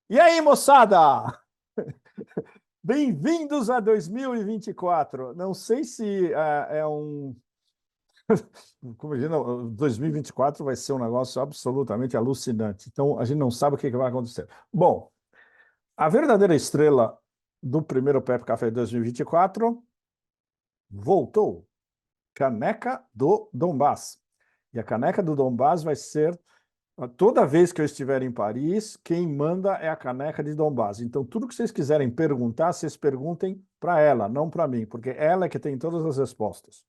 E aí, moçada? Bem-vindos a 2024. Não sei se é um. Como eu digo, não, 2024 vai ser um negócio absolutamente alucinante. Então, a gente não sabe o que vai acontecer. Bom, a verdadeira estrela do primeiro Pepe Café 2024 voltou. Caneca do Donbass. E a caneca do Donbass vai ser toda vez que eu estiver em Paris, quem manda é a caneca de Donbass. Então, tudo que vocês quiserem perguntar, vocês perguntem para ela, não para mim, porque ela é que tem todas as respostas.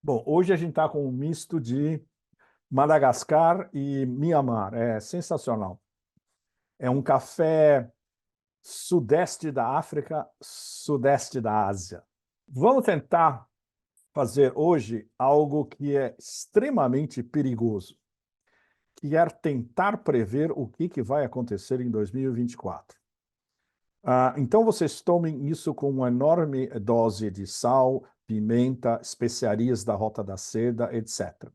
Bom, hoje a gente está com um misto de Madagascar e Mianmar. É sensacional. É um café sudeste da África, sudeste da Ásia. Vamos tentar fazer hoje algo que é extremamente perigoso, que é tentar prever o que vai acontecer em 2024. Então, vocês tomem isso com uma enorme dose de sal, pimenta, especiarias da Rota da Seda, etc.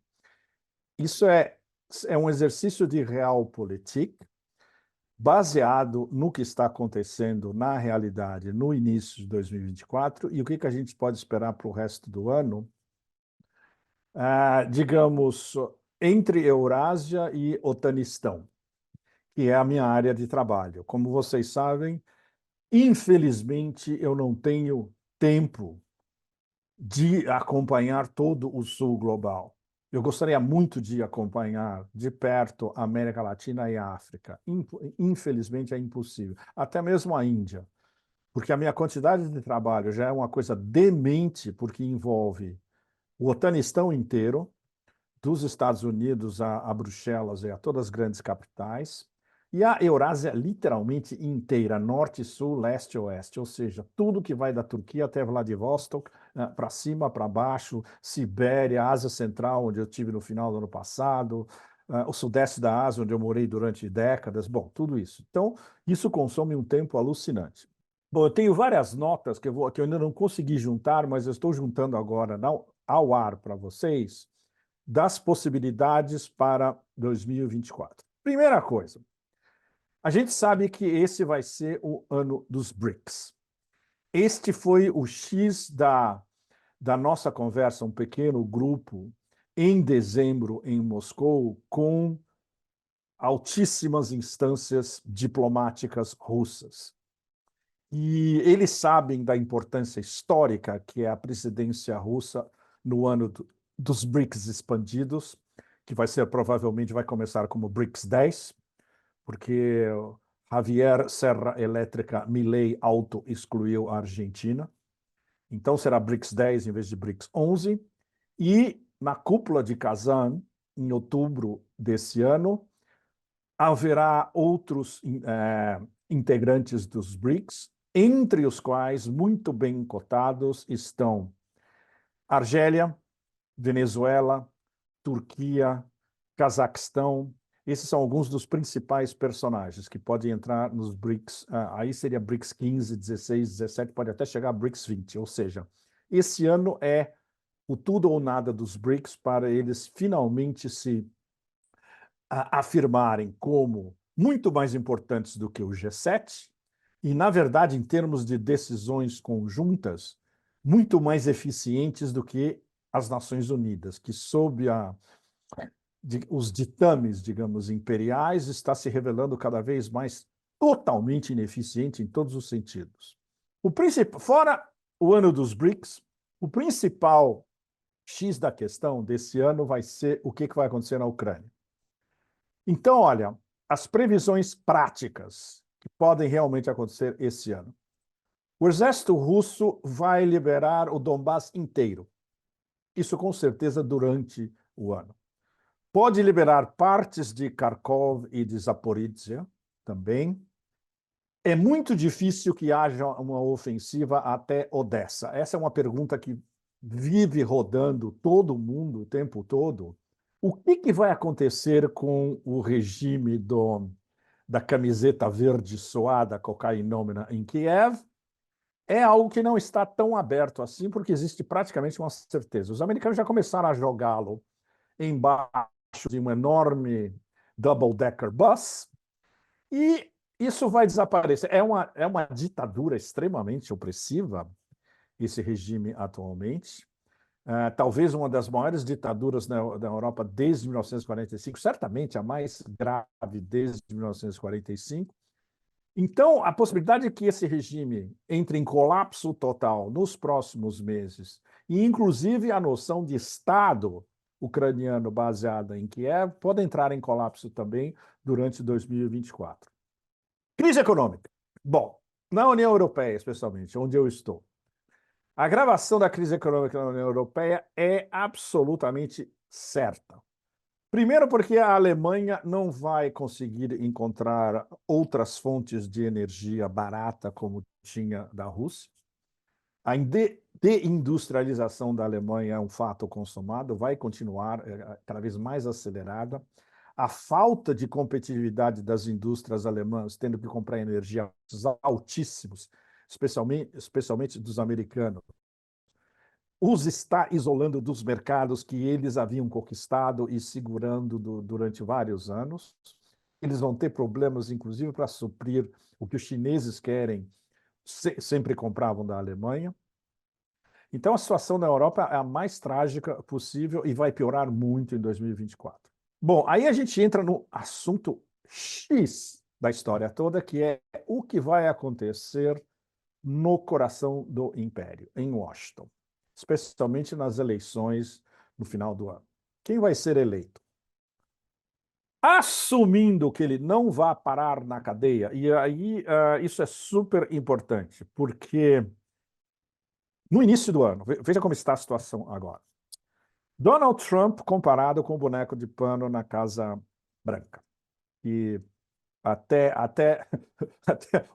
Isso é um exercício de realpolitik baseado no que está acontecendo na realidade no início de 2024 e o que a gente pode esperar para o resto do ano, digamos, entre Eurásia e Otanistão, que é a minha área de trabalho. Como vocês sabem, infelizmente, eu não tenho tempo de acompanhar todo o sul global. Eu gostaria muito de acompanhar de perto a América Latina e a África. Infelizmente, é impossível. Até mesmo a Índia, porque a minha quantidade de trabalho já é uma coisa demente, porque envolve o Otanistão inteiro, dos Estados Unidos a Bruxelas e a todas as grandes capitais, e a Eurásia literalmente inteira, norte, sul, leste, oeste, ou seja, tudo que vai da Turquia até Vladivostok, para cima, para baixo, Sibéria, Ásia Central, onde eu tive no final do ano passado, o sudeste da Ásia, onde eu morei durante décadas, bom, tudo isso. Então, isso consome um tempo alucinante. Bom, eu tenho várias notas que eu ainda não consegui juntar, mas eu estou juntando agora ao ar para vocês, das possibilidades para 2024. Primeira coisa, a gente sabe que esse vai ser o ano dos BRICS. Este foi o X da nossa conversa, um pequeno grupo, em dezembro, em Moscou, com altíssimas instâncias diplomáticas russas. E eles sabem da importância histórica que é a presidência russa no ano dos BRICS expandidos, que vai ser provavelmente vai começar como BRICS 10, porque Javier Serra Elétrica Milei auto excluiu a Argentina. Então será BRICS 10 em vez de BRICS 11. E na cúpula de Kazan, em outubro desse ano, haverá outros integrantes dos BRICS, entre os quais, muito bem cotados, estão Argélia, Venezuela, Turquia, Cazaquistão. Esses são alguns dos principais personagens que podem entrar nos BRICS. Aí seria BRICS 15, 16, 17, pode até chegar a BRICS 20. Ou seja, esse ano é o tudo ou nada dos BRICS para eles finalmente se afirmarem como muito mais importantes do que o G7 e, na verdade, em termos de decisões conjuntas, muito mais eficientes do que as Nações Unidas, que, sob os ditames, digamos, imperiais, está se revelando cada vez mais totalmente ineficiente em todos os sentidos. Fora o ano dos BRICS, o principal X da questão desse ano vai ser o que vai acontecer na Ucrânia. Então, olha, as previsões práticas que podem realmente acontecer esse ano. O exército russo vai liberar o Donbass inteiro. Isso com certeza durante o ano. Pode liberar partes de Kharkov e de Zaporizhia também. É muito difícil que haja uma ofensiva até Odessa. Essa é uma pergunta que vive rodando todo mundo o tempo todo. O que vai acontecer com o regime da camiseta verde suada, cocainômena, em Kiev? É algo que não está tão aberto assim, porque existe praticamente uma certeza. Os americanos já começaram a jogá-lo embaixo de uma enorme double-decker bus, e isso vai desaparecer. É uma ditadura extremamente opressiva, esse regime atualmente. Talvez uma das maiores ditaduras da Europa desde 1945, certamente a mais grave desde 1945. Então, a possibilidade de que esse regime entre em colapso total nos próximos meses, e inclusive a noção de Estado ucraniano baseada em Kiev, pode entrar em colapso também durante 2024. Crise econômica. Bom, na União Europeia, especialmente, onde eu estou, a agravação da crise econômica na União Europeia é absolutamente certa. Primeiro, porque a Alemanha não vai conseguir encontrar outras fontes de energia barata como tinha da Rússia. A deindustrialização da Alemanha é um fato consumado, vai continuar cada vez mais acelerada. A falta de competitividade das indústrias alemãs, tendo que comprar energia altíssimos, especialmente dos americanos, os está isolando dos mercados que eles haviam conquistado e segurando durante vários anos. Eles vão ter problemas, inclusive, para suprir o que os chineses querem, sempre compravam da Alemanha. Então, a situação na Europa é a mais trágica possível e vai piorar muito em 2024. Bom, aí a gente entra no assunto X da história toda, que é o que vai acontecer no coração do Império, em Washington, especialmente nas eleições no final do ano. Quem vai ser eleito? Assumindo que ele não vai parar na cadeia, e aí isso é super importante, porque no início do ano, veja como está a situação agora. Donald Trump comparado com o boneco de pano na Casa Branca. E até até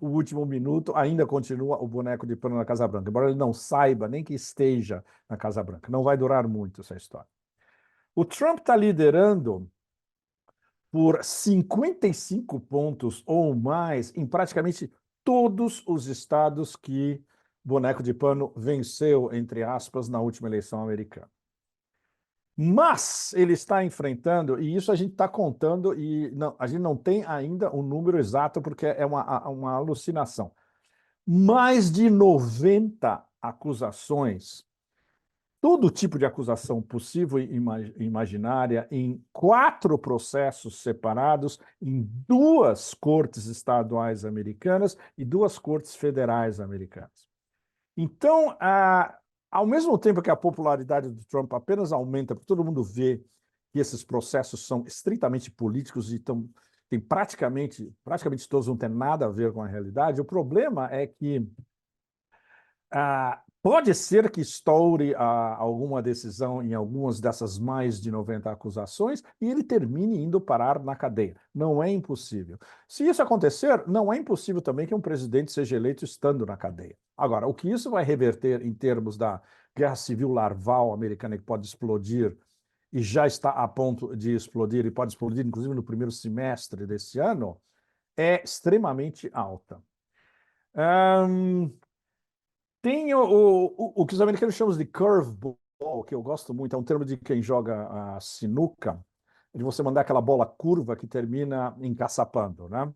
o último minuto, ainda continua o boneco de pano na Casa Branca, embora ele não saiba nem que esteja na Casa Branca. Não vai durar muito essa história. O Trump está liderando por 55 pontos ou mais em praticamente todos os estados que boneco de pano venceu, entre aspas, na última eleição americana. Mas ele está enfrentando, e isso a gente está contando, e não, a gente não tem ainda o número exato, porque é uma alucinação. Mais de 90 acusações, todo tipo de acusação possível e imaginária, em 4 processos separados, em 2 cortes estaduais americanas e 2 cortes federais americanas. Então, ao mesmo tempo que a popularidade do Trump apenas aumenta, porque todo mundo vê que esses processos são estritamente políticos e tem praticamente todos não têm nada a ver com a realidade, o problema é que pode ser que estoure alguma decisão em algumas dessas mais de 90 acusações e ele termine indo parar na cadeia. Não é impossível. Se isso acontecer, não é impossível também que um presidente seja eleito estando na cadeia. Agora, o que isso vai reverter em termos da guerra civil larval americana que pode explodir e já está a ponto de explodir e pode explodir inclusive no primeiro semestre desse ano, é extremamente alta. Tem o que os americanos chamam de curveball, que eu gosto muito, é um termo de quem joga a sinuca, de você mandar aquela bola curva que termina encaçapando, né?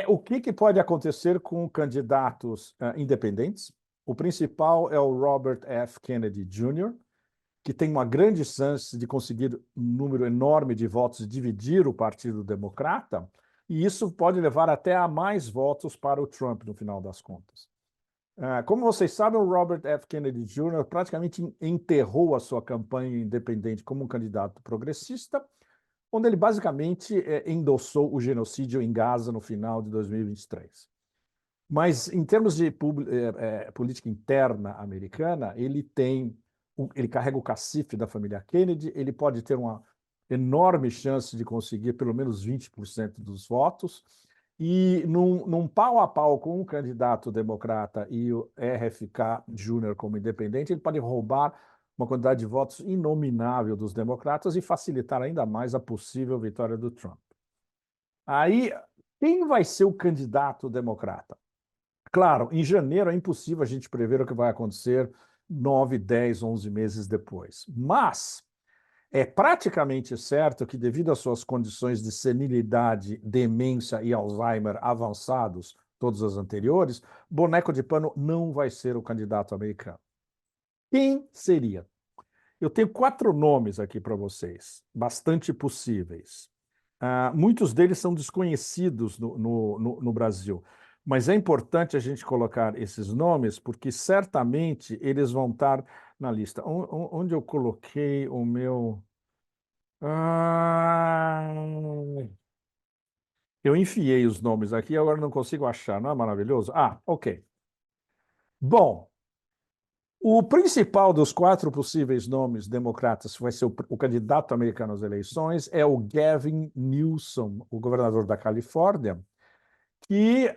O que pode acontecer com candidatos independentes? O principal é o Robert F. Kennedy Jr., que tem uma grande chance de conseguir um número enorme de votos e dividir o Partido Democrata, e isso pode levar até a mais votos para o Trump, no final das contas. Como vocês sabem, o Robert F. Kennedy Jr. praticamente enterrou a sua campanha independente como um candidato progressista, onde ele basicamente endossou o genocídio em Gaza no final de 2023. Mas, em termos de política interna americana, ele carrega o cacife da família Kennedy, ele pode ter uma enorme chance de conseguir pelo menos 20% dos votos, e num pau a pau com um candidato democrata e o RFK Jr. como independente, ele pode roubar uma quantidade de votos inominável dos democratas e facilitar ainda mais a possível vitória do Trump. Aí, quem vai ser o candidato democrata? Claro, em janeiro é impossível a gente prever o que vai acontecer 9, 10, 11 meses depois. Mas É praticamente certo que, devido às suas condições de senilidade, demência e Alzheimer avançados, todos os anteriores, boneco de pano não vai ser o candidato americano. Quem seria? Eu tenho 4 nomes aqui para vocês, bastante possíveis. Muitos deles são desconhecidos no Brasil, mas é importante a gente colocar esses nomes, porque certamente eles vão estar na lista. Onde eu coloquei o meu. Ah, eu enfiei os nomes aqui, agora não consigo achar, não é maravilhoso? Ok. Bom, o principal dos 4 possíveis nomes democratas que vai ser o candidato americano às eleições é o Gavin Newsom, o governador da Califórnia, que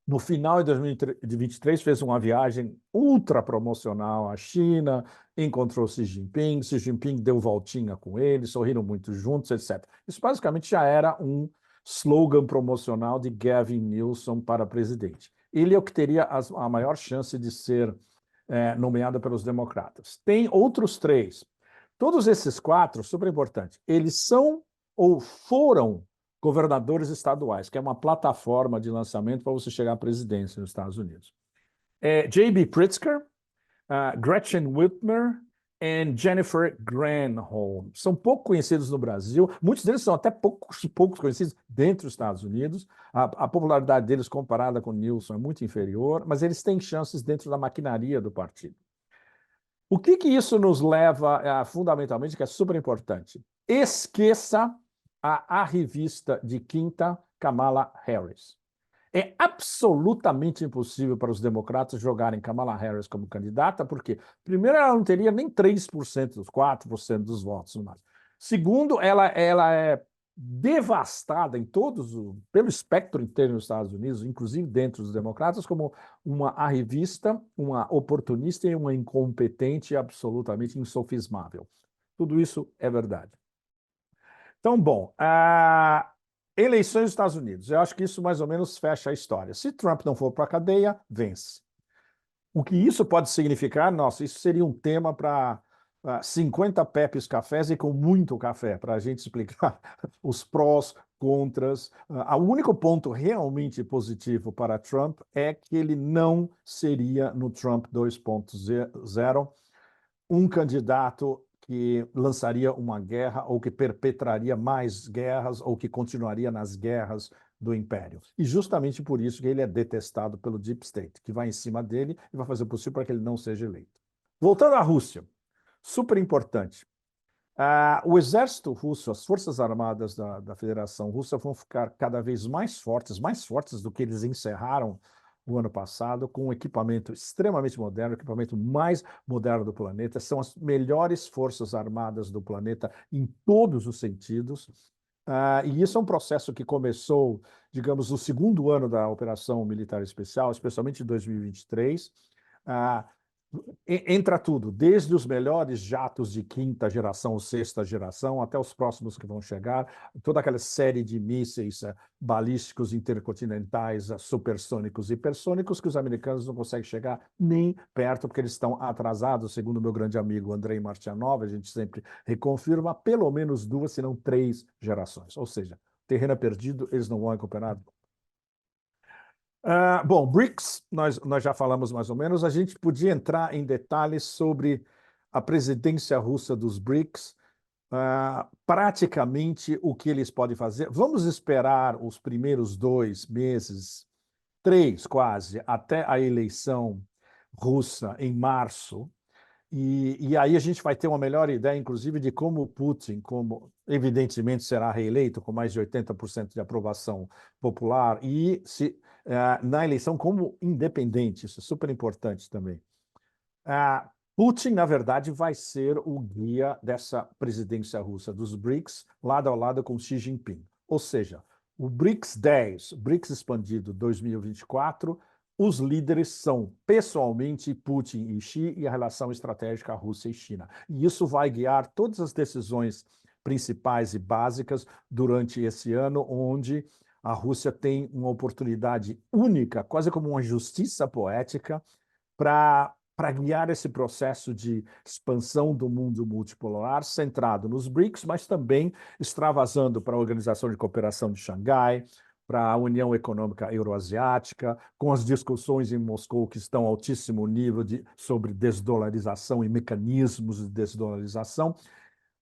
no final de 2023 fez uma viagem ultra promocional à China, encontrou Xi Jinping deu voltinha com ele, sorriram muito juntos, etc. Isso basicamente já era um slogan promocional de Gavin Newsom para presidente. Ele é o que teria a maior chance de ser nomeado pelos democratas. Tem outros 3. Todos esses 4, super importante, eles são ou foram governadores estaduais, que é uma plataforma de lançamento para você chegar à presidência nos Estados Unidos. J.B. Pritzker, Gretchen Whitmer e Jennifer Granholm. São pouco conhecidos no Brasil, muitos deles são até poucos conhecidos dentro dos Estados Unidos. A popularidade deles comparada com Nilson é muito inferior, mas eles têm chances dentro da maquinaria do partido. O que isso nos leva, fundamentalmente, que é super importante? Esqueça a revista de quinta Kamala Harris. É absolutamente impossível para os democratas jogarem Kamala Harris como candidata, porque, primeiro, ela não teria nem 3% dos 4% dos votos. Segundo, ela é devastada pelo espectro inteiro dos Estados Unidos, inclusive dentro dos democratas, como uma arrivista, uma oportunista e uma incompetente absolutamente insofismável. Tudo isso é verdade. Então, bom, eleições dos Estados Unidos. Eu acho que isso mais ou menos fecha a história. Se Trump não for para a cadeia, vence. O que isso pode significar? Nossa, isso seria um tema para 50 Pepes cafés e com muito café, para a gente explicar os prós, contras. O único ponto realmente positivo para Trump é que ele não seria, no Trump 2.0, um candidato que lançaria uma guerra ou que perpetraria mais guerras ou que continuaria nas guerras do Império. E justamente por isso que ele é detestado pelo Deep State, que vai em cima dele e vai fazer o possível para que ele não seja eleito. Voltando à Rússia, super importante. O exército russo, as forças armadas da Federação Russa vão ficar cada vez mais fortes do que eles encerraram o ano passado, com um equipamento extremamente moderno, o equipamento mais moderno do planeta. São as melhores forças armadas do planeta em todos os sentidos. E isso é um processo que começou, digamos, no segundo ano da Operação Militar Especial, especialmente em 2023. Entra tudo, desde os melhores jatos de quinta geração ou sexta geração, até os próximos que vão chegar, toda aquela série de mísseis balísticos intercontinentais, supersônicos e hipersônicos, que os americanos não conseguem chegar nem perto, porque eles estão atrasados, segundo o meu grande amigo Andrei Martyanov, a gente sempre reconfirma, pelo menos 2, se não 3 gerações. Ou seja, terreno é perdido, eles não vão recuperar. Bom, BRICS, nós já falamos mais ou menos. A gente podia entrar em detalhes sobre a presidência russa dos BRICS, praticamente o que eles podem fazer. Vamos esperar os primeiros 2 meses, 3 quase, até a eleição russa em março. E aí a gente vai ter uma melhor ideia, inclusive, de como Putin, como evidentemente será reeleito com mais de 80% de aprovação popular, e na eleição como independente, isso é super importante também. Putin, na verdade, vai ser o guia dessa presidência russa dos BRICS, lado a lado com Xi Jinping. Ou seja, o BRICS 10, BRICS expandido 2024, os líderes são pessoalmente Putin e Xi e a relação estratégica Rússia e China. E isso vai guiar todas as decisões principais e básicas durante esse ano, onde a Rússia tem uma oportunidade única, quase como uma justiça poética, para para guiar esse processo de expansão do mundo multipolar, centrado nos BRICS, mas também extravasando para a Organização de Cooperação de Xangai, para a União Econômica Euroasiática, com as discussões em Moscou que estão a altíssimo nível sobre desdolarização e mecanismos de desdolarização,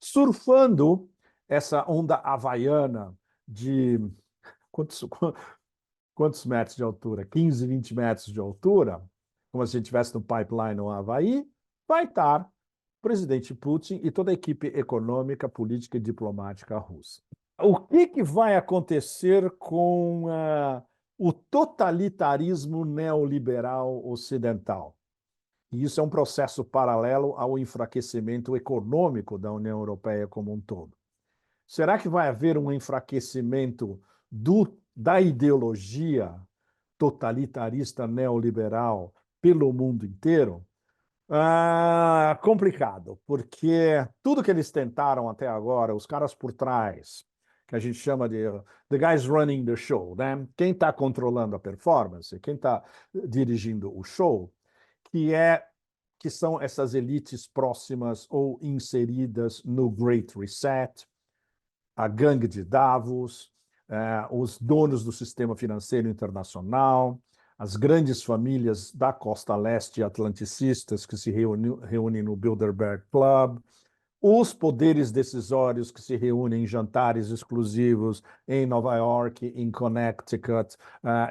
surfando essa onda havaiana de quantos, quantos metros de altura? 15, 20 metros de altura, como se a gente estivesse no pipeline no Havaí, vai estar o presidente Putin e toda a equipe econômica, política e diplomática russa. O que vai acontecer com o totalitarismo neoliberal ocidental? E isso é um processo paralelo ao enfraquecimento econômico da União Europeia como um todo. Será que vai haver um enfraquecimento da ideologia totalitarista neoliberal pelo mundo inteiro? Complicado, porque tudo que eles tentaram até agora, os caras por trás, que a gente chama de the guys running the show, né? Quem está controlando a performance, quem está dirigindo o show, que são essas elites próximas ou inseridas no Great Reset, a gangue de Davos, os donos do sistema financeiro internacional, as grandes famílias da costa leste atlanticistas que se reúnem no Bilderberg Club, os poderes decisórios que se reúnem em jantares exclusivos em Nova York, em Connecticut,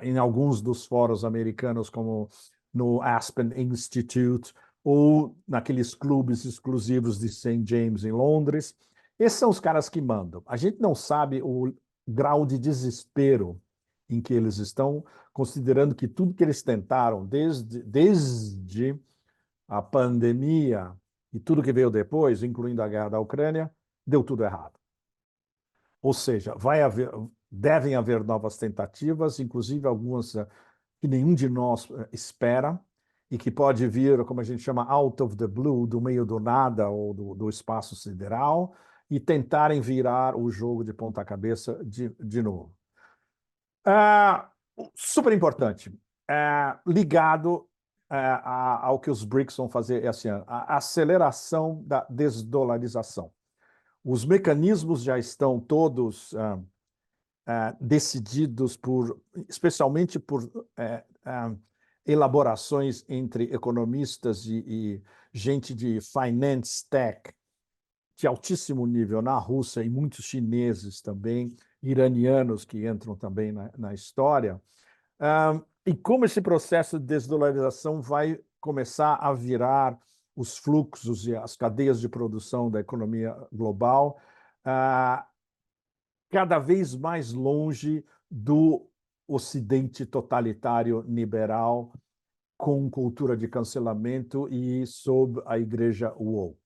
em alguns dos fóruns americanos, como no Aspen Institute, ou naqueles clubes exclusivos de St. James, em Londres. Esses são os caras que mandam. A gente não sabe o grau de desespero em que eles estão, considerando que tudo que eles tentaram, desde a pandemia e tudo que veio depois, incluindo a guerra da Ucrânia, deu tudo errado. Ou seja, devem haver novas tentativas, inclusive algumas que nenhum de nós espera, e que pode vir, como a gente chama, out of the blue, do meio do nada ou do espaço sideral, e tentarem virar o jogo de ponta cabeça de novo. Super importante, ligado ao que os BRICS vão fazer esse ano, a aceleração da desdolarização. Os mecanismos já estão todos decididos especialmente por elaborações entre economistas e gente de finance tech de altíssimo nível na Rússia e muitos chineses também, iranianos que entram também na história. E como esse processo de desdolarização vai começar a virar os fluxos e as cadeias de produção da economia global cada vez mais longe do Ocidente totalitário liberal, com cultura de cancelamento e sob a igreja woke.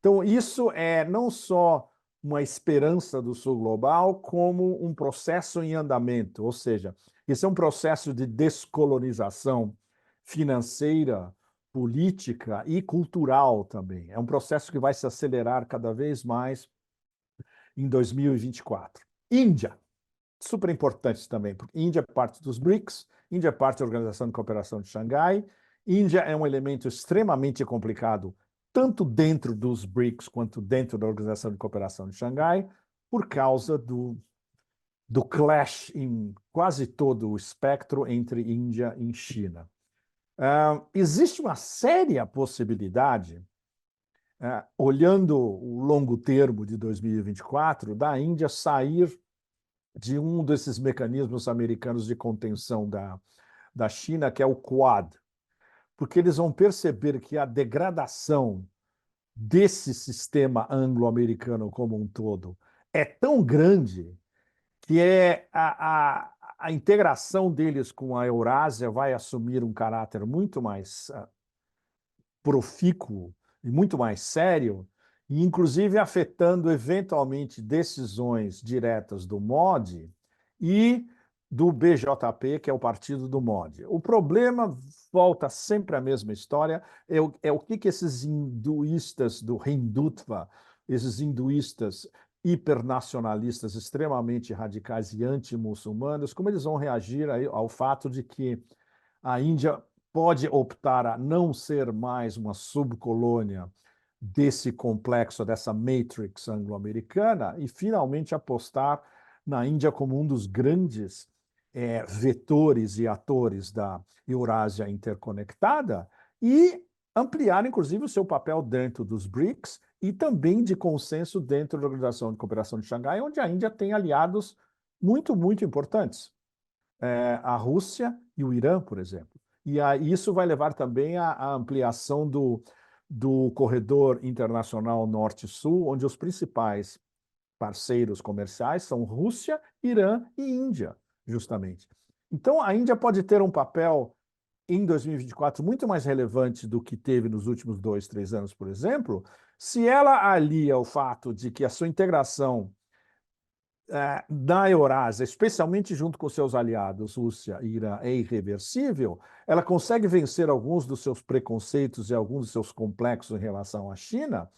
Então, isso é não só uma esperança do Sul global, como um processo em andamento, ou seja, isso é um processo de descolonização financeira, política e cultural também. É um processo que vai se acelerar cada vez mais em 2024. Índia, super importante também, porque Índia é parte dos BRICS, Índia é parte da Organização de Cooperação de Xangai, Índia é um elemento extremamente complicado, tanto dentro dos BRICS quanto dentro da Organização de Cooperação de Xangai, por causa do clash em quase todo o espectro entre Índia e China. Existe uma séria possibilidade, olhando o longo termo de 2024, da Índia sair de um desses mecanismos americanos de contenção da China, que é o Quad, porque eles vão perceber que a degradação desse sistema anglo-americano como um todo é tão grande que a integração deles com a Eurásia vai assumir um caráter muito mais profícuo e muito mais sério, e inclusive afetando eventualmente decisões diretas do MOD e do BJP, que é o partido do MOD. O problema volta sempre à mesma história, é o que esses hinduístas do Hindutva, esses hinduístas hipernacionalistas extremamente radicais e anti-muçulmanos, como eles vão reagir ao fato de que a Índia pode optar a não ser mais uma subcolônia desse complexo, dessa matrix anglo-americana, e finalmente apostar na Índia como um dos grandes vetores e atores da Eurásia interconectada e ampliar, inclusive, o seu papel dentro dos BRICS e também de consenso dentro da Organização de Cooperação de Xangai, onde a Índia tem aliados muito, muito importantes. A Rússia e o Irã, por exemplo. E isso vai levar também à ampliação do corredor internacional norte-sul, onde os principais parceiros comerciais são Rússia, Irã e Índia, justamente. Então, a Índia pode ter um papel em 2024 muito mais relevante do que teve nos últimos 2, 3 anos, por exemplo, se ela alia o fato de que a sua integração da Eurásia, especialmente junto com seus aliados, Rússia e Irã, é irreversível, ela consegue vencer alguns dos seus preconceitos e alguns dos seus complexos em relação à China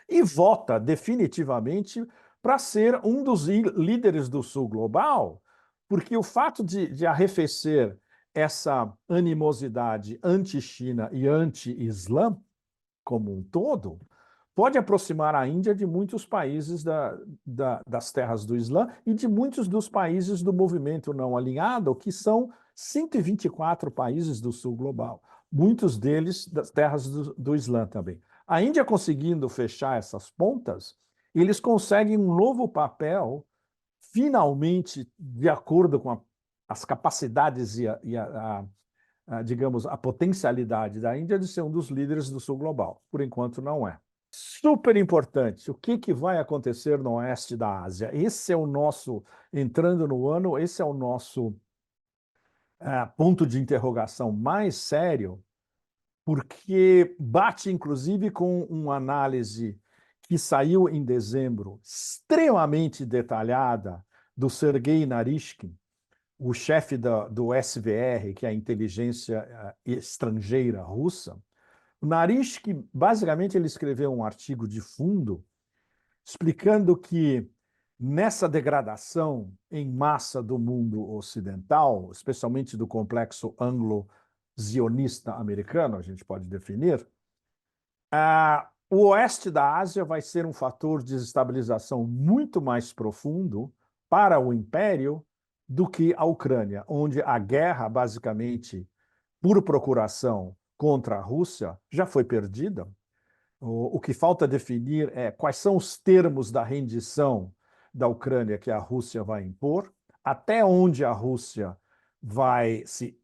e vota definitivamente para ser um dos líderes do Sul global, porque o fato de arrefecer essa animosidade anti-China e anti-Islã como um todo pode aproximar a Índia de muitos países das terras do Islã e de muitos dos países do movimento não alinhado, que são 124 países do sul global, muitos deles das terras do Islã também. A Índia conseguindo fechar essas pontas, eles conseguem um novo papel, finalmente, de acordo com as capacidades digamos, a potencialidade da Índia de ser um dos líderes do sul global. Por enquanto, não é. Super importante. O que vai acontecer no oeste da Ásia? Esse é o nosso, entrando no ano, esse é o nosso ponto de interrogação mais sério, porque bate, inclusive, com uma análise que saiu em dezembro, extremamente detalhada, do Sergei Narishkin, o chefe do SVR, que é a inteligência estrangeira russa. O Narishkin, basicamente, ele escreveu um artigo de fundo explicando que nessa degradação em massa do mundo ocidental, especialmente do complexo anglo-zionista americano, a gente pode definir, o oeste da Ásia vai ser um fator de desestabilização muito mais profundo para o império do que a Ucrânia, onde a guerra, basicamente, por procuração contra a Rússia, já foi perdida. O que falta definir é quais são os termos da rendição da Ucrânia que a Rússia vai impor, até onde a Rússia vai se...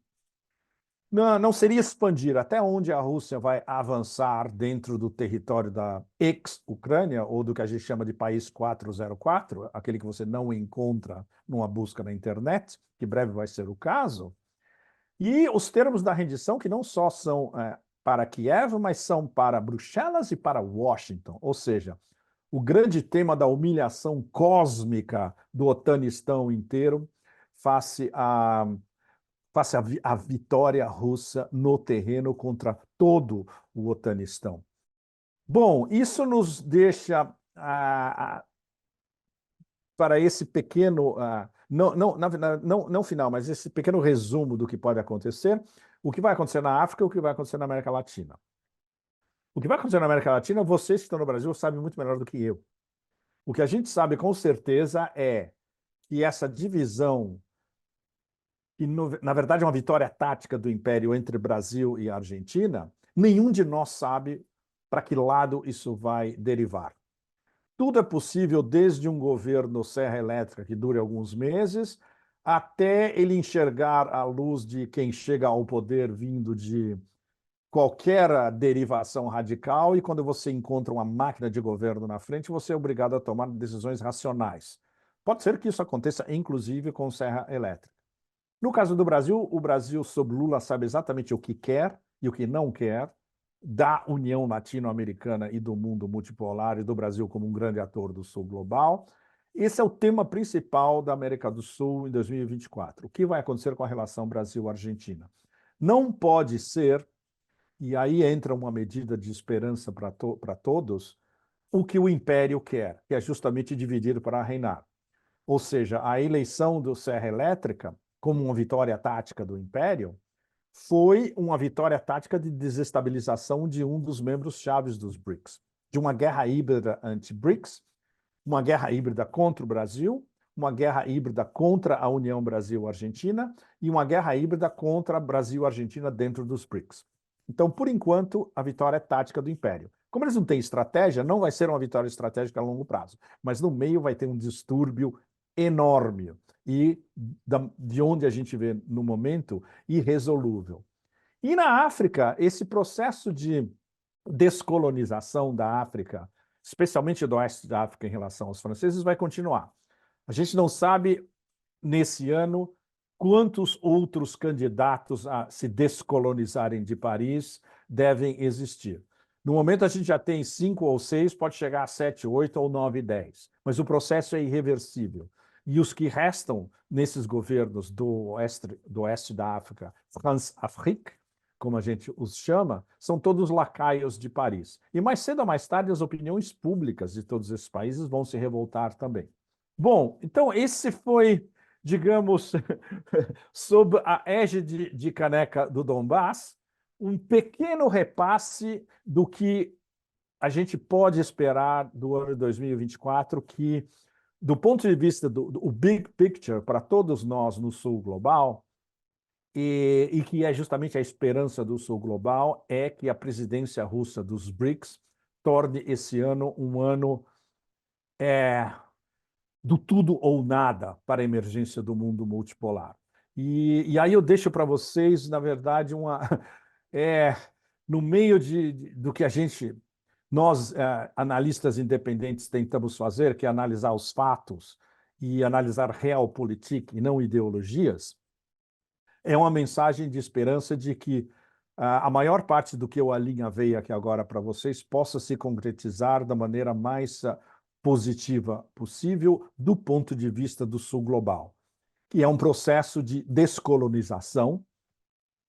Não seria expandir, até onde a Rússia vai avançar dentro do território da ex-Ucrânia, ou do que a gente chama de país 404, aquele que você não encontra numa busca na internet, que breve vai ser o caso. E os termos da rendição, que não só são para Kiev, mas são para Bruxelas e para Washington. Ou seja, o grande tema da humilhação cósmica do Otanistão inteiro face à vitória russa no terreno contra todo o Otanistão. Bom, isso nos deixa para esse pequeno, não final, mas esse pequeno resumo do que pode acontecer, o que vai acontecer na África e o que vai acontecer na América Latina. O que vai acontecer na América Latina, vocês que estão no Brasil sabem muito melhor do que eu. O que a gente sabe com certeza é que essa divisão, que na verdade é uma vitória tática do Império entre Brasil e Argentina, nenhum de nós sabe para que lado isso vai derivar. Tudo é possível desde um governo serra elétrica que dure alguns meses, até ele enxergar a luz de quem chega ao poder vindo de qualquer derivação radical, e quando você encontra uma máquina de governo na frente, você é obrigado a tomar decisões racionais. Pode ser que isso aconteça, inclusive, com serra elétrica. No caso do Brasil, o Brasil, sob Lula, sabe exatamente o que quer e o que não quer da União Latino-Americana e do mundo multipolar e do Brasil como um grande ator do Sul global. Esse é o tema principal da América do Sul em 2024. O que vai acontecer com a relação Brasil-Argentina? Não pode ser, e aí entra uma medida de esperança para todos, o que o Império quer, que é justamente dividir para reinar. Ou seja, a eleição do Serra Elétrica, como uma vitória tática do Império, foi uma vitória tática de desestabilização de um dos membros chaves dos BRICS, de uma guerra híbrida anti-BRICS, uma guerra híbrida contra o Brasil, uma guerra híbrida contra a União Brasil-Argentina e uma guerra híbrida contra Brasil-Argentina dentro dos BRICS. Então, por enquanto, a vitória é tática do Império. Como eles não têm estratégia, não vai ser uma vitória estratégica a longo prazo, mas no meio vai ter um distúrbio enorme e de onde a gente vê no momento irresolúvel. E na África, esse processo de descolonização da África, especialmente do oeste da África em relação aos franceses, vai continuar. A gente não sabe, nesse ano, quantos outros candidatos a se descolonizarem de Paris devem existir. No momento, a gente já tem 5 ou 6, pode chegar a 7, 8 ou 9, 10. Mas o processo é irreversível. E os que restam nesses governos do oeste da África, France-Afrique, como a gente os chama, são todos lacaios de Paris. E mais cedo ou mais tarde, as opiniões públicas de todos esses países vão se revoltar também. Bom, então esse foi, digamos, sob a égide de Caneca do Donbass, um pequeno repasse do que a gente pode esperar do ano de 2024, que, do ponto de vista do big picture para todos nós no Sul Global, e que é justamente a esperança do Sul Global, é que a presidência russa dos BRICS torne esse ano um ano do tudo ou nada para a emergência do mundo multipolar. E aí eu deixo para vocês, na verdade, no meio do que nós, analistas independentes, tentamos fazer, que é analisar os fatos e analisar realpolitik e não ideologias, é uma mensagem de esperança de que a maior parte do que eu alinhavei aqui agora para vocês possa se concretizar da maneira mais positiva possível do ponto de vista do Sul Global, que é um processo de descolonização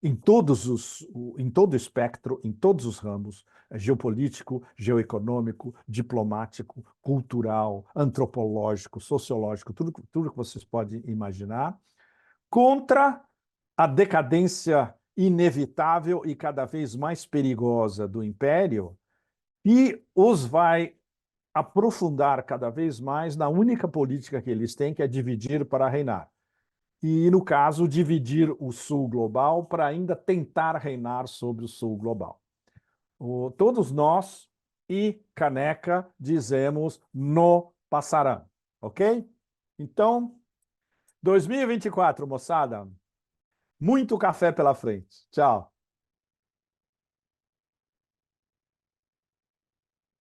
em todo o espectro, em todos os ramos, geopolítico, geoeconômico, diplomático, cultural, antropológico, sociológico, tudo que vocês podem imaginar, contra a decadência inevitável e cada vez mais perigosa do Império, e os vai aprofundar cada vez mais na única política que eles têm, que é dividir para reinar. E, no caso, dividir o Sul Global para ainda tentar reinar sobre o Sul Global. Todos nós e Caneca dizemos no passarão, ok? Então, 2024, moçada, muito café pela frente. Tchau.